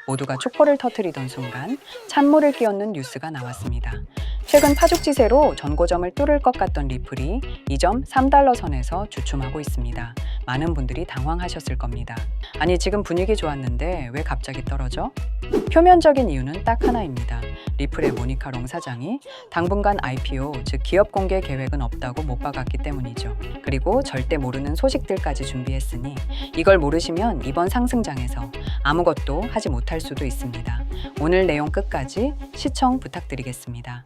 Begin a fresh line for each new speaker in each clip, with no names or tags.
모두가 촛불을 터뜨리던 순간 찬물을 끼얹는 뉴스가 나왔습니다. 최근 파죽지세로 전고점을 뚫을 것 같던 리플이 이 점 3달러 선에서 주춤하고 있습니다. 많은 분들이 당황하셨을 겁니다. 아니, 지금 분위기 좋았는데 왜 갑자기 떨어져? 표면적인 이유는 딱 하나입니다. 리플의 모니카 롱 사장이 당분간 IPO, 즉 기업 공개 계획은 없다고 못 박았기 때문이죠. 그리고 절대 모르는 소식들까지 준비했으니 이걸 모르시면 이번 상승장에서 아무것도 하지 못할 수도 있습니다. 오늘 내용 끝까지 시청 부탁드리겠습니다.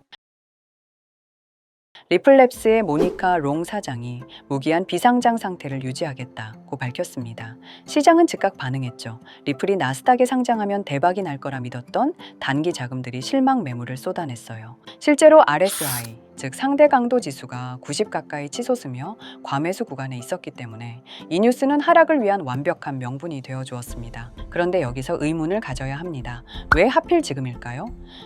리플랩스의 모니카 롱 사장이 무기한 비상장 상태를 유지하겠다고 밝혔습니다. 시장은 즉각 반응했죠. 리플이 나스닥에 상장하면 대박이 날 거라 믿었던 단기 자금들이 실망 매물을 쏟아냈어요. 실제로 RSI, 즉 상대 강도 지수가 90 가까이 치솟으며 과매수 구간에 있었기 때문에 이 뉴스는 하락을 위한 완벽한 명분이 되어 주었습니다. 그런데 여기서 의문을 가져야 합니다. 왜 하필 지금일까요?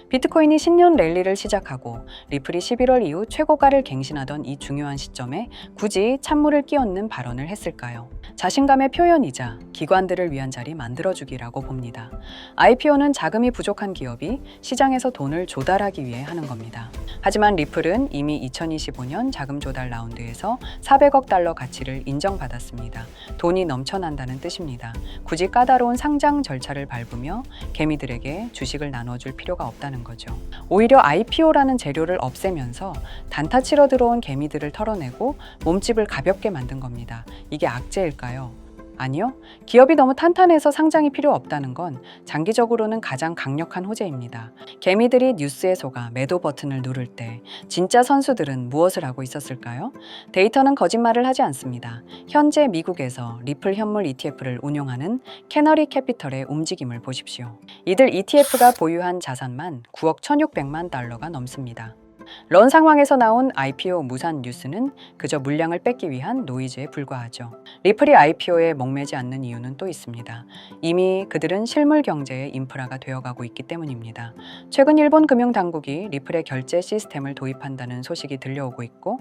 비트코인이 신년 랠리를 시작하고 리플이 11월 이후 최고가를 갱신하던 이 중요한 시점에 굳이 찬물을 끼얹는 발언을 했을까요? 자신감의 표현이자 기관들을 위한 자리 만들어주기라고 봅니다. IPO는 자금이 부족한 기업이 시장에서 돈을 조달하기 위해 하는 겁니다. 하지만 리플은 이미 2025년 자금 조달 라운드에서 400억 달러 가치를 인정받았습니다. 돈이 넘쳐난다는 뜻입니다. 굳이 까다로운 상장 절차를 밟으며 개미들에게 주식을 나눠줄 필요가 없다는 거죠. 오히려 IPO라는 재료를 없애면서 단타 치러 들어온 개미들을 털어내고 몸집을 가볍게 만든 겁니다. 이게 악재일까요? 아니요. 기업이 너무 탄탄해서 상장이 필요 없다는 건 장기적으로는 가장 강력한 호재입니다. 개미들이 뉴스에 속아 매도 버튼을 누를 때 진짜 선수들은 무엇을 하고 있었을까요? 데이터는 거짓말을 하지 않습니다. 현재 미국에서 리플 현물 ETF를 운용하는 캐너리 캐피털의 움직임을 보십시오. 이들 ETF가 보유한 자산만 9억 1,600만 달러가 넘습니다. 런 상황에서 나온 IPO 무산 뉴스는 그저 물량을 뺏기 위한 노이즈에 불과하죠. 리플이 IPO에 목매지 않는 이유는 또 있습니다. 이미 그들은 실물 경제의 인프라가 되어가고 있기 때문입니다. 최근 일본 금융당국이 리플의 결제 시스템을 도입한다는 소식이 들려오고 있고,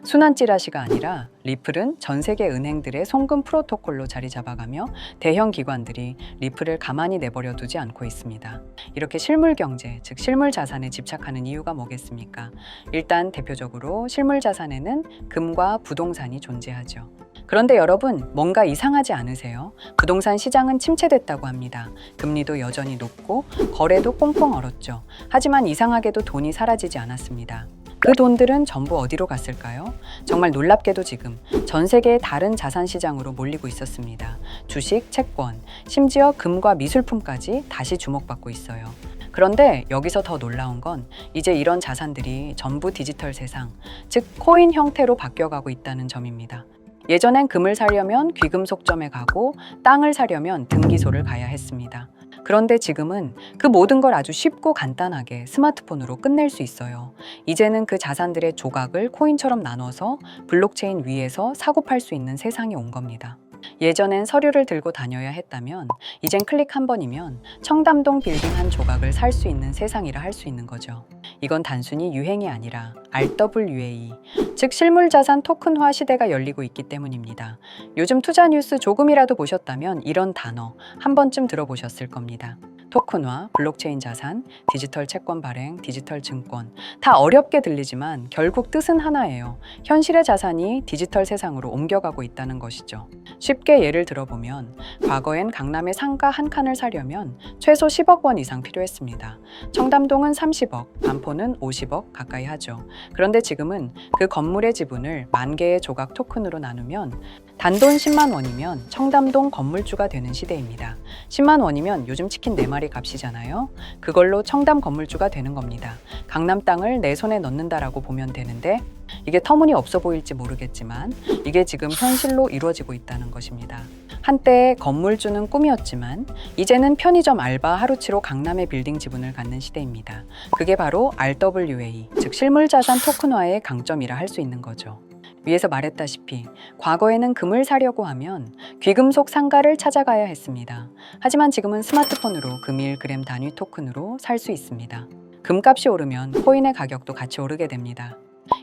순환 찌라시가 아니라 리플은 전 세계 은행들의 송금 프로토콜로 자리 잡아가며 대형 기관들이 리플을 가만히 내버려 두지 않고 있습니다. 이렇게 실물 경제, 즉 실물 자산에 집착하는 이유가 뭐겠습니까? 일단 대표적으로 실물 자산에는 금과 부동산이 존재하죠. 그런데 여러분, 뭔가 이상하지 않으세요? 부동산 시장은 침체됐다고 합니다. 금리도 여전히 높고 거래도 꽁꽁 얼었죠. 하지만 이상하게도 돈이 사라지지 않았습니다. 그 돈들은 전부 어디로 갔을까요? 정말 놀랍게도 지금 전 세계의 다른 자산 시장으로 몰리고 있었습니다. 주식, 채권, 심지어 금과 미술품까지 다시 주목받고 있어요. 그런데 여기서 더 놀라운 건 이제 이런 자산들이 전부 디지털 세상, 즉 코인 형태로 바뀌어가고 있다는 점입니다. 예전엔 금을 사려면 귀금속점에 가고 땅을 사려면 등기소를 가야 했습니다. 그런데 지금은 그 모든 걸 아주 쉽고 간단하게 스마트폰으로 끝낼 수 있어요. 이제는 그 자산들의 조각을 코인처럼 나눠서 블록체인 위에서 사고 팔 수 있는 세상이 온 겁니다. 예전엔 서류를 들고 다녀야 했다면 이젠 클릭 한 번이면 청담동 빌딩 한 조각을 살 수 있는 세상이라 할 수 있는 거죠. 이건 단순히 유행이 아니라 RWA, 즉 실물자산 토큰화 시대가 열리고 있기 때문입니다. 요즘 투자 뉴스 조금이라도 보셨다면 이런 단어 한 번쯤 들어보셨을 겁니다. 토큰화, 블록체인 자산, 디지털 채권 발행, 디지털 증권. 다 어렵게 들리지만 결국 뜻은 하나예요. 현실의 자산이 디지털 세상으로 옮겨가고 있다는 것이죠. 쉽게 예를 들어보면 과거엔 강남의 상가 한 칸을 사려면 최소 10억 원 이상 필요했습니다. 청담동은 30억, 반포는 50억 가까이 하죠. 그런데 지금은 그 건물의 지분을 10,000개의 조각 토큰으로 나누면 단돈 10만 원이면 청담동 건물주가 되는 시대입니다. 10만 원이면 요즘 치킨 4마리 값이잖아요. 그걸로 청담 건물주가 되는 겁니다. 강남 땅을 내 손에 넣는다라고 보면 되는데 이게 터무니없어 보일지 모르겠지만 이게 지금 현실로 이루어지고 있다는 것입니다. 한때 건물주는 꿈이었지만 이제는 편의점 알바 하루치로 강남의 빌딩 지분을 갖는 시대입니다. 그게 바로 RWA, 즉 실물자산 토큰화의 강점이라 할 수 있는 거죠. 위에서 말했다시피 과거에는 금을 사려고 하면 귀금속 상가를 찾아가야 했습니다. 하지만 지금은 스마트폰으로 금일 그램 단위 토큰으로 살 수 있습니다. 금값이 오르면 코인의 가격도 같이 오르게 됩니다.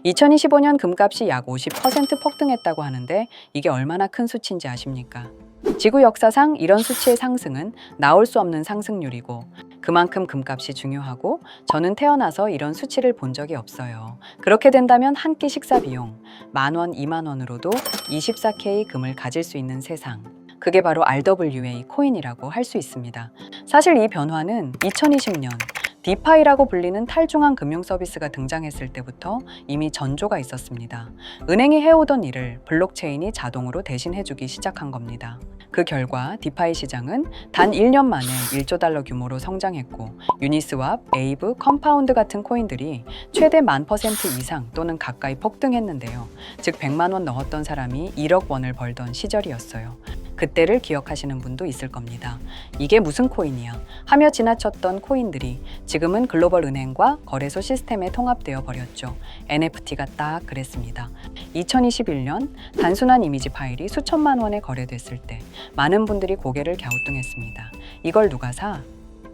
2025년 금값이 약 50% 폭등했다고 하는데 이게 얼마나 큰 수치인지 아십니까? 지구 역사상 이런 수치의 상승은 나올 수 없는 상승률이고 그만큼 금값이 중요하고 저는 태어나서 이런 수치를 본 적이 없어요. 그렇게 된다면 한 끼 식사 비용 10,000원, 20,000원으로도 24K 금을 가질 수 있는 세상. 그게 바로 RWA 코인이라고 할 수 있습니다. 사실 이 변화는 2020년 디파이라고 불리는 탈중앙 금융 서비스가 등장했을 때부터 이미 전조가 있었습니다. 은행이 해오던 일을 블록체인이 자동으로 대신해주기 시작한 겁니다. 그 결과 디파이 시장은 단 1년 만에 1조 달러 규모로 성장했고 유니스왑, 에이브, 컴파운드 같은 코인들이 최대 10,000% 이상 또는 가까이 폭등했는데요. 즉 100만 원 넣었던 사람이 1억 원을 벌던 시절이었어요. 그때를 기억하시는 분도 있을 겁니다. 이게 무슨 코인이야? 하며 지나쳤던 코인들이 지금은 글로벌 은행과 거래소 시스템에 통합되어 버렸죠. NFT가 딱 그랬습니다. 2021년 단순한 이미지 파일이 수천만 원에 거래됐을 때 많은 분들이 고개를 갸우뚱했습니다. 이걸 누가 사?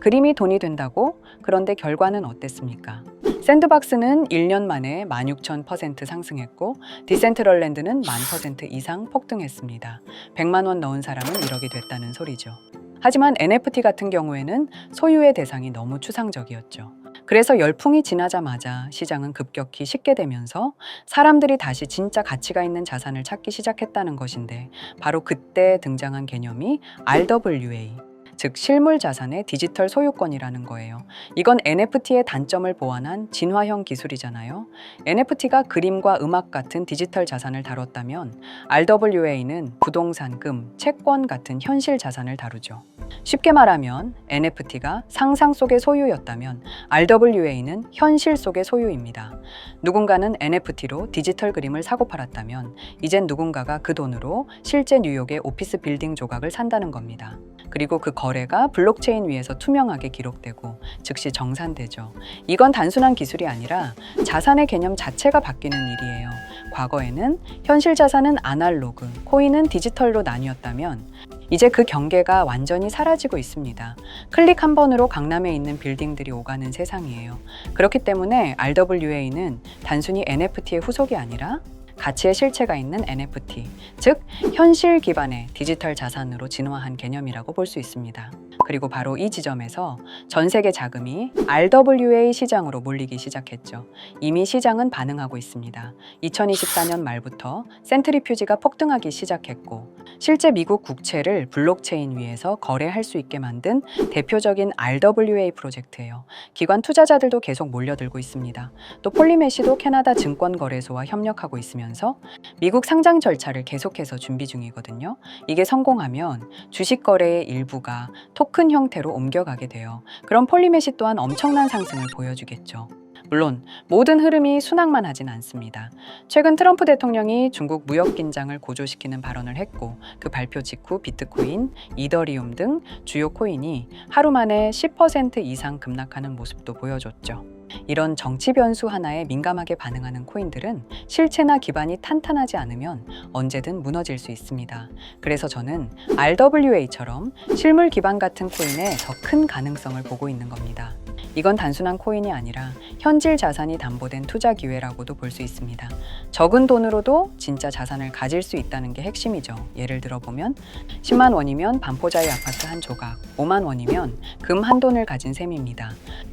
그림이 돈이 된다고? 그런데 결과는 어땠습니까? 샌드박스는 1년 만에 16,000% 상승했고 디센트럴랜드는 10,000% 이상 폭등했습니다. 100만 원 넣은 사람은 1억이 됐다는 소리죠. 하지만 NFT 같은 경우에는 소유의 대상이 너무 추상적이었죠. 그래서 열풍이 지나자마자 시장은 급격히 식게 되면서 사람들이 다시 진짜 가치가 있는 자산을 찾기 시작했다는 것인데 바로 그때 등장한 개념이 RWA, 즉 실물 자산의 디지털 소유권이라는 거예요. 이건 NFT의 단점을 보완한 진화형 기술이잖아요. NFT가 그림과 음악 같은 디지털 자산을 다뤘다면 RWA는 부동산, 금, 채권 같은 현실 자산을 다루죠. 쉽게 말하면 NFT가 상상 속의 소유였다면 RWA는 현실 속의 소유입니다. 누군가는 NFT로 디지털 그림을 사고 팔았다면 이젠 누군가가 그 돈으로 실제 뉴욕의 오피스 빌딩 조각을 산다는 겁니다. 그리고 그 거래가 블록체인 위에서 투명하게 기록되고 즉시 정산되죠. 이건 단순한 기술이 아니라 자산의 개념 자체가 바뀌는 일이에요. 과거에는 현실 자산은 아날로그, 코인은 디지털로 나뉘었다면 이제 그 경계가 완전히 사라지고 있습니다. 클릭 한 번으로 강남에 있는 빌딩들이 오가는 세상이에요. 그렇기 때문에 RWA는 단순히 NFT의 후속이 아니라 가치의 실체가 있는 NFT, 즉 현실 기반의 디지털 자산으로 진화한 개념이라고 볼 수 있습니다. 그리고 바로 이 지점에서 전 세계 자금이 RWA 시장으로 몰리기 시작했죠. 이미 시장은 반응하고 있습니다. 2024년 말부터 센트리퓨지가 폭등하기 시작했고 실제 미국 국채를 블록체인 위에서 거래할 수 있게 만든 대표적인 RWA 프로젝트예요. 기관 투자자들도 계속 몰려들고 있습니다. 또 폴리메시도 캐나다 증권거래소와 협력하고 있으면서 미국 상장 절차를 계속해서 준비 중이거든요. 이게 성공하면 주식 거래의 일부가 토큰 형태로 옮겨가게 돼요. 그럼 폴리메시 또한 엄청난 상승을 보여주겠죠. 물론 모든 흐름이 순항만 하진 않습니다. 최근 트럼프 대통령이 중국 무역 긴장을 고조시키는 발언을 했고 그 발표 직후 비트코인, 이더리움 등 주요 코인이 하루 만에 10% 이상 급락하는 모습도 보여줬죠. 이런 정치 변수 하나에 민감하게 반응하는 코인들은 실체나 기반이 탄탄하지 않으면 언제든 무너질 수 있습니다. 그래서 저는 RWA처럼 실물 기반 같은 코인에 더 큰 가능성을 보고 있는 겁니다. 이건 단순한 코인이 아니라 현질 자산이 담보된 투자 기회라고도 볼 수 있습니다. 적은 돈으로도 진짜 자산을 가질 수 있다는 게 핵심이죠. 예를 들어보면 10만 원이면 반포자의 아파트 한 조각, 5만 원이면 금 한 돈을 가진 셈입니다.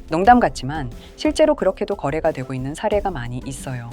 농담 같지만 실제로 그렇게도 거래가 되고 있는 사례가 많이 있어요.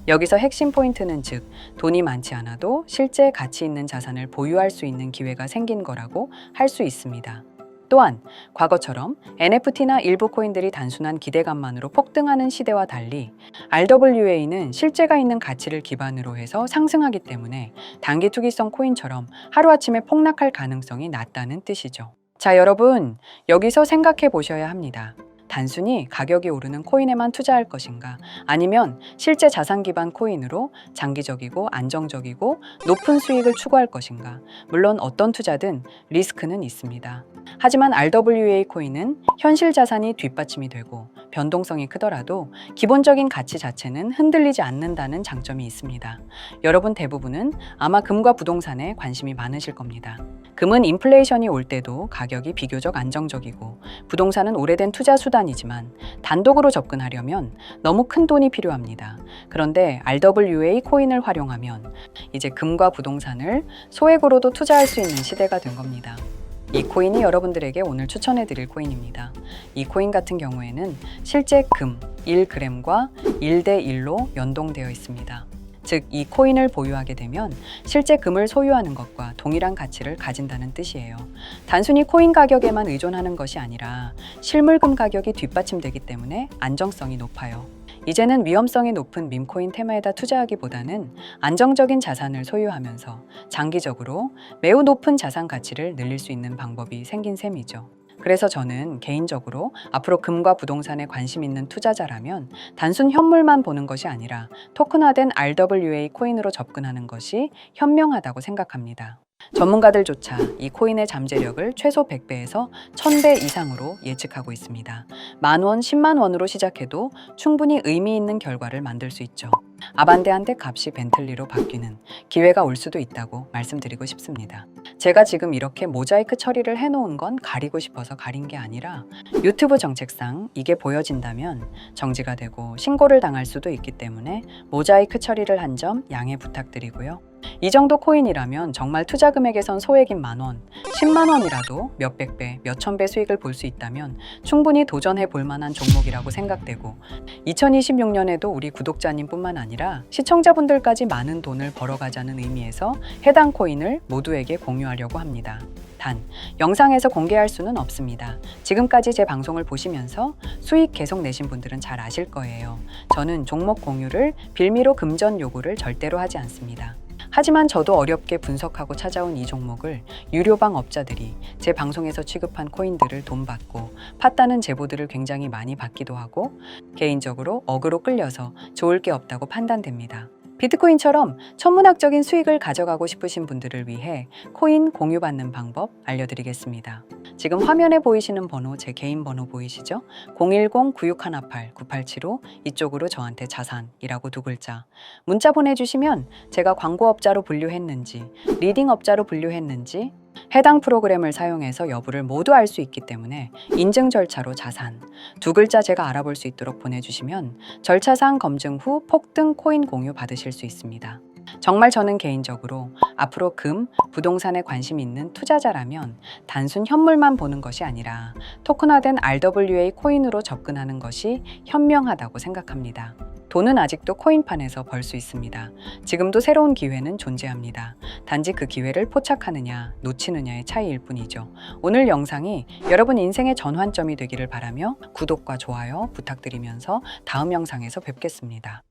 여기서 핵심 포인트는 즉 돈이 많지 않아도 실제 가치 있는 자산을 보유할 수 있는 기회가 생긴 거라고 할 수 있습니다. 또한 과거처럼 NFT나 일부 코인들이 단순한 기대감만으로 폭등하는 시대와 달리 RWA는 실제가 있는 가치를 기반으로 해서 상승하기 때문에 단기 투기성 코인처럼 하루아침에 폭락할 가능성이 낮다는 뜻이죠. 자, 여러분, 여기서 생각해 보셔야 합니다. 단순히 가격이 오르는 코인에만 투자할 것인가? 아니면 실제 자산 기반 코인으로 장기적이고 안정적이고 높은 수익을 추구할 것인가? 물론 어떤 투자든 리스크는 있습니다. 하지만 RWA 코인은 현실 자산이 뒷받침이 되고 변동성이 크더라도 기본적인 가치 자체는 흔들리지 않는다는 장점이 있습니다. 여러분 대부분은 아마 금과 부동산에 관심이 많으실 겁니다. 금은 인플레이션이 올 때도 가격이 비교적 안정적이고 부동산은 오래된 투자 수단이지만 단독으로 접근하려면 너무 큰 돈이 필요합니다. 그런데 RWA 코인을 활용하면 이제 금과 부동산을 소액으로도 투자할 수 있는 시대가 된 겁니다. 이 코인이 여러분들에게 오늘 추천해 드릴 코인입니다. 이 코인 같은 경우에는 실제 금 1g과 1대 1로 연동되어 있습니다. 즉, 이 코인을 보유하게 되면 실제 금을 소유하는 것과 동일한 가치를 가진다는 뜻이에요. 단순히 코인 가격에만 의존하는 것이 아니라 실물금 가격이 뒷받침되기 때문에 안정성이 높아요. 이제는 위험성이 높은 밈코인 테마에다 투자하기보다는 안정적인 자산을 소유하면서 장기적으로 매우 높은 자산 가치를 늘릴 수 있는 방법이 생긴 셈이죠. 그래서 저는 개인적으로 앞으로 금과 부동산에 관심 있는 투자자라면 단순 현물만 보는 것이 아니라 토큰화된 RWA 코인으로 접근하는 것이 현명하다고 생각합니다. 전문가들조차 이 코인의 잠재력을 최소 100배에서 1000배 이상으로 예측하고 있습니다. 10,000원, 10만 원으로 시작해도 충분히 의미 있는 결과를 만들 수 있죠. 아반떼한테 값이 벤틀리로 바뀌는 기회가 올 수도 있다고 말씀드리고 싶습니다. 제가 지금 이렇게 모자이크 처리를 해놓은 건 가리고 싶어서 가린 게 아니라 유튜브 정책상 이게 보여진다면 정지가 되고 신고를 당할 수도 있기 때문에 모자이크 처리를 한 점 양해 부탁드리고요. 이 정도 코인이라면 정말 투자 금액에선 소액인 10,000원, 10만 원이라도 몇백 배, 몇천 배 수익을 볼 수 있다면 충분히 도전해 볼 만한 종목이라고 생각되고 2026년에도 우리 구독자님뿐만 아니라 시청자분들까지 많은 돈을 벌어가자는 의미에서 해당 코인을 모두에게 공유하려고 합니다. 단, 영상에서 공개할 수는 없습니다. 지금까지 제 방송을 보시면서 수익 계속 내신 분들은 잘 아실 거예요. 저는 종목 공유를 빌미로 금전 요구를 절대로 하지 않습니다. 하지만 저도 어렵게 분석하고 찾아온 이 종목을 유료방 업자들이 제 방송에서 취급한 코인들을 돈 받고 팠다는 제보들을 굉장히 많이 받기도 하고 개인적으로 억으로 끌려서 좋을 게 없다고 판단됩니다. 비트코인처럼 천문학적인 수익을 가져가고 싶으신 분들을 위해 코인 공유받는 방법 알려드리겠습니다. 지금 화면에 보이시는 번호 제 개인 번호 보이시죠? 010-9618-9875 이쪽으로 저한테 자산이라고 두 글자 문자 보내주시면 제가 광고업자로 분류했는지 리딩업자로 분류했는지 해당 프로그램을 사용해서 여부를 모두 알 수 있기 때문에 인증 절차로 자산 두 글자 제가 알아볼 수 있도록 보내주시면 절차상 검증 후 폭등 코인 공유 받으실 수 있습니다. 정말 저는 개인적으로 앞으로 금, 부동산에 관심 있는 투자자라면 단순 현물만 보는 것이 아니라 토큰화된 RWA 코인으로 접근하는 것이 현명하다고 생각합니다. 돈은 아직도 코인판에서 벌 수 있습니다. 지금도 새로운 기회는 존재합니다. 단지 그 기회를 포착하느냐, 놓치느냐의 차이일 뿐이죠. 오늘 영상이 여러분 인생의 전환점이 되기를 바라며 구독과 좋아요 부탁드리면서 다음 영상에서 뵙겠습니다.